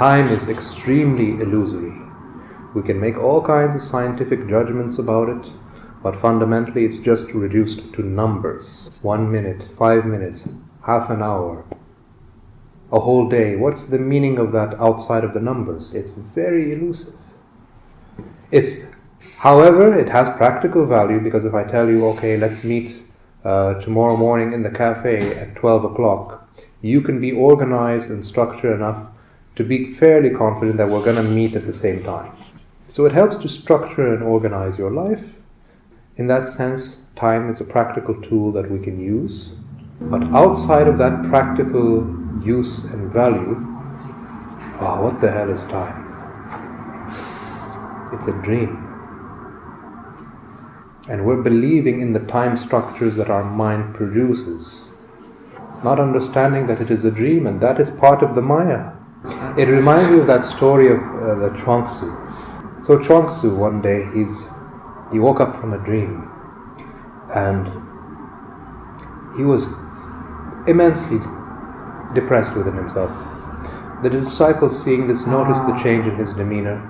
Time is extremely illusory. We can make all kinds of scientific judgments about it, but fundamentally it's just reduced to numbers. 1 minute, 5 minutes, half an hour, a whole day. What's the meaning of that outside of the numbers? It's very elusive. However, it has practical value, because if I tell you, okay, let's meet tomorrow morning in the cafe at 12 o'clock, you can be organized and structured enough to be fairly confident that we're going to meet at the same time. So it helps to structure and organize your life. In that sense, time is a practical tool that we can use. But outside of that practical use and value, what the hell is time? It's a dream. And we're believing in the time structures that our mind produces, not understanding that it is a dream, and that is part of the Maya. It reminds me of that story of the Chuangzi. So Chuangzi, one day, he woke up from a dream, and he was immensely depressed within himself. The disciples, seeing this, noticed the change in his demeanor,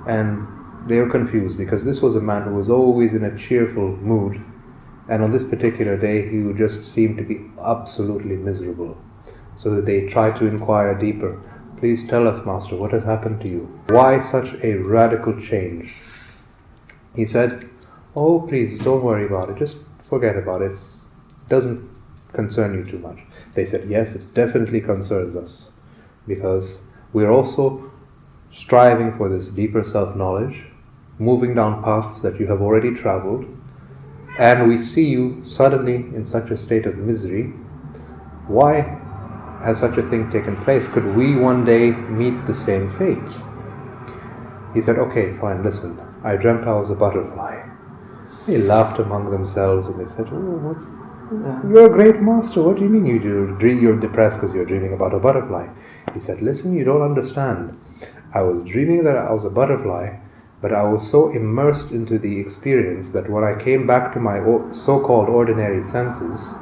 and they were confused, because this was a man who was always in a cheerful mood, and on this particular day he would just seem to be absolutely miserable. So they tried to inquire deeper. Please tell us, Master, what has happened to you? Why such a radical change? He said, oh, please don't worry about it, just forget about it. It doesn't concern you too much. They said, yes, it definitely concerns us, because we're also striving for this deeper self-knowledge, moving down paths that you have already traveled, and we see you suddenly in such a state of misery. Why has such a thing taken place? Could we one day meet the same fate? He said, okay, fine, listen, I dreamt I was a butterfly. They laughed among themselves and they said, you're a great master, what do you mean you're depressed because you're dreaming about a butterfly? He said, listen, you don't understand. I was dreaming that I was a butterfly, but I was so immersed into the experience that when I came back to my so-called ordinary senses,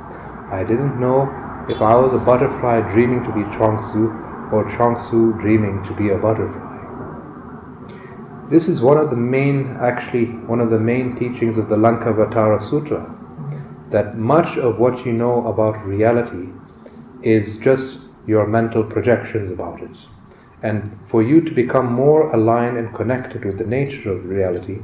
I didn't know if I was a butterfly dreaming to be Chuangzi or Chuangzi dreaming to be a butterfly. This is one of the main teachings of the Lankavatara Sutra, that much of what you know about reality is just your mental projections about it. And for you to become more aligned and connected with the nature of reality,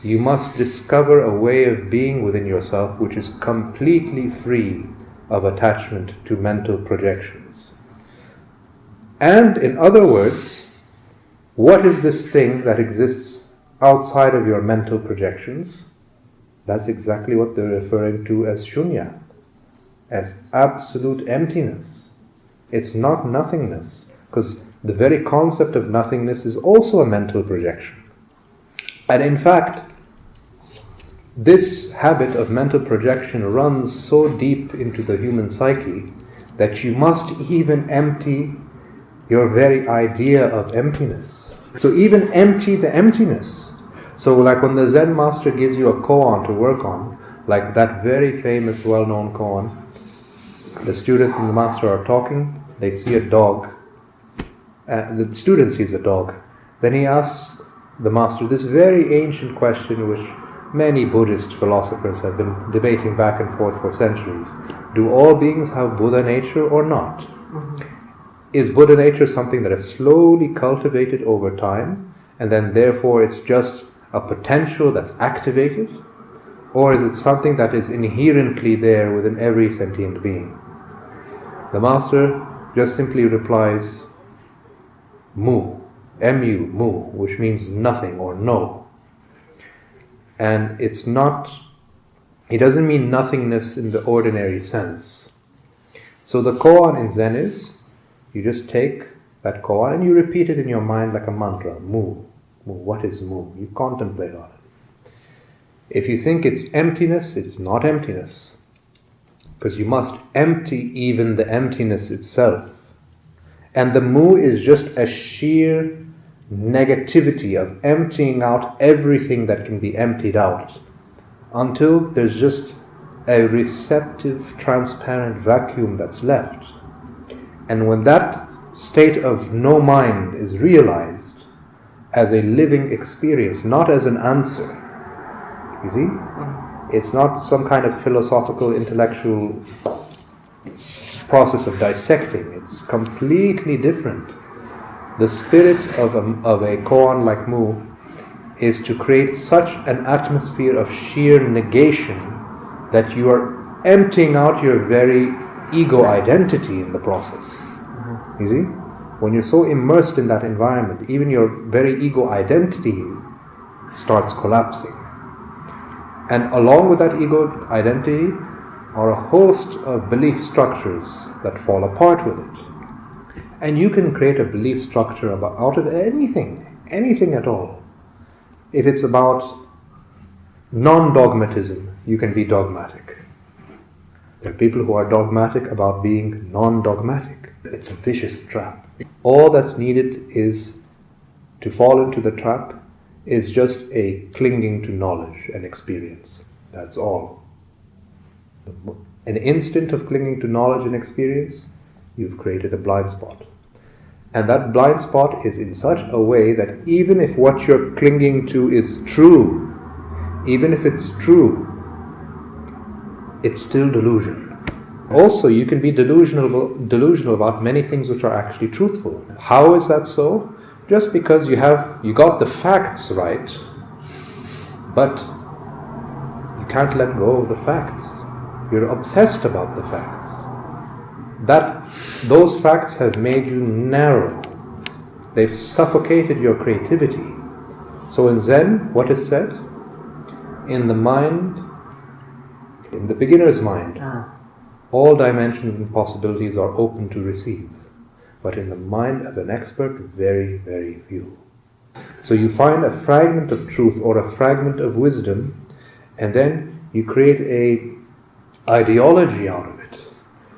you must discover a way of being within yourself which is completely free of attachment to mental projections. And in other words, what is this thing that exists outside of your mental projections? That's exactly what they're referring to as Shunya, as absolute emptiness. It's not nothingness, because the very concept of nothingness is also a mental projection. And in fact, this habit of mental projection runs so deep into the human psyche that you must even empty your very idea of emptiness. So even empty the emptiness. So like when the Zen master gives you a koan to work on, like that very famous well-known koan, the student and the master are talking, they see a dog, the student sees a dog. Then he asks the master this very ancient question which many Buddhist philosophers have been debating back and forth for centuries. Do all beings have Buddha nature or not? Is Buddha nature something that is slowly cultivated over time, and then therefore it's just a potential that's activated? Or is it something that is inherently there within every sentient being? The master just simply replies, mu, M-U, mu, which means nothing or no. And it's not, it doesn't mean nothingness in the ordinary sense. So the koan in Zen is, you just take that koan and you repeat it in your mind like a mantra, mu, mu, what is mu? You contemplate on it. If you think it's emptiness, it's not emptiness. Because you must empty even the emptiness itself. And the mu is just a sheer negativity of emptying out everything that can be emptied out until there's just a receptive, transparent vacuum that's left. And when that state of no mind is realized as a living experience, not as an answer. You see? It's not some kind of philosophical, intellectual process of dissecting. It's completely different. The spirit of a koan like Mu is to create such an atmosphere of sheer negation that you are emptying out your very ego identity in the process. You see? When you're so immersed in that environment, even your very ego identity starts collapsing. And along with that ego identity are a host of belief structures that fall apart with it. And you can create a belief structure out of anything at all. If it's about non-dogmatism, you can be dogmatic. There are people who are dogmatic about being non-dogmatic. It's a vicious trap. All that's needed is to fall into the trap is just a clinging to knowledge and experience. That's all. An instant of clinging to knowledge and experience, you've created a blind spot. And that blind spot is in such a way that even if what you're clinging to is true, even if it's true, it's still delusion. Also, you can be delusional about many things which are actually truthful. How is that so? Just because you got the facts right, but you can't let go of the facts. You're obsessed about the facts. Those facts have made you narrow. They've suffocated your creativity. So in Zen, what is said? In the mind, in the beginner's mind, all dimensions and possibilities are open to receive. But in the mind of an expert, very, very few. So you find a fragment of truth or a fragment of wisdom, and then you create an ideology out of it.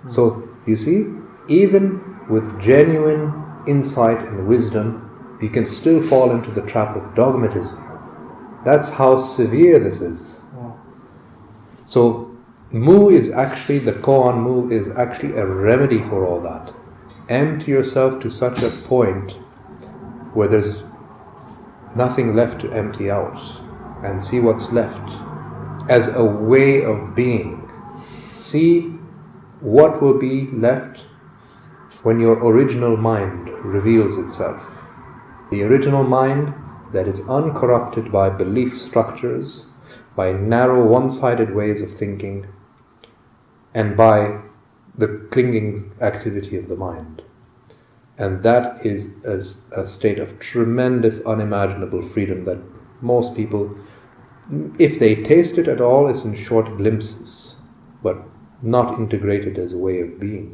So you see, even with genuine insight and wisdom, you can still fall into the trap of dogmatism. That's how severe this is. So Mu is actually, the koan Mu is actually a remedy for all that. Empty yourself to such a point where there's nothing left to empty out, and see what's left as a way of being. See what will be left when your original mind reveals itself. The original mind that is uncorrupted by belief structures, by narrow one-sided ways of thinking, and by the clinging activity of the mind. And that is a state of tremendous, unimaginable freedom that most people, if they taste it at all, is in short glimpses, but not integrated as a way of being.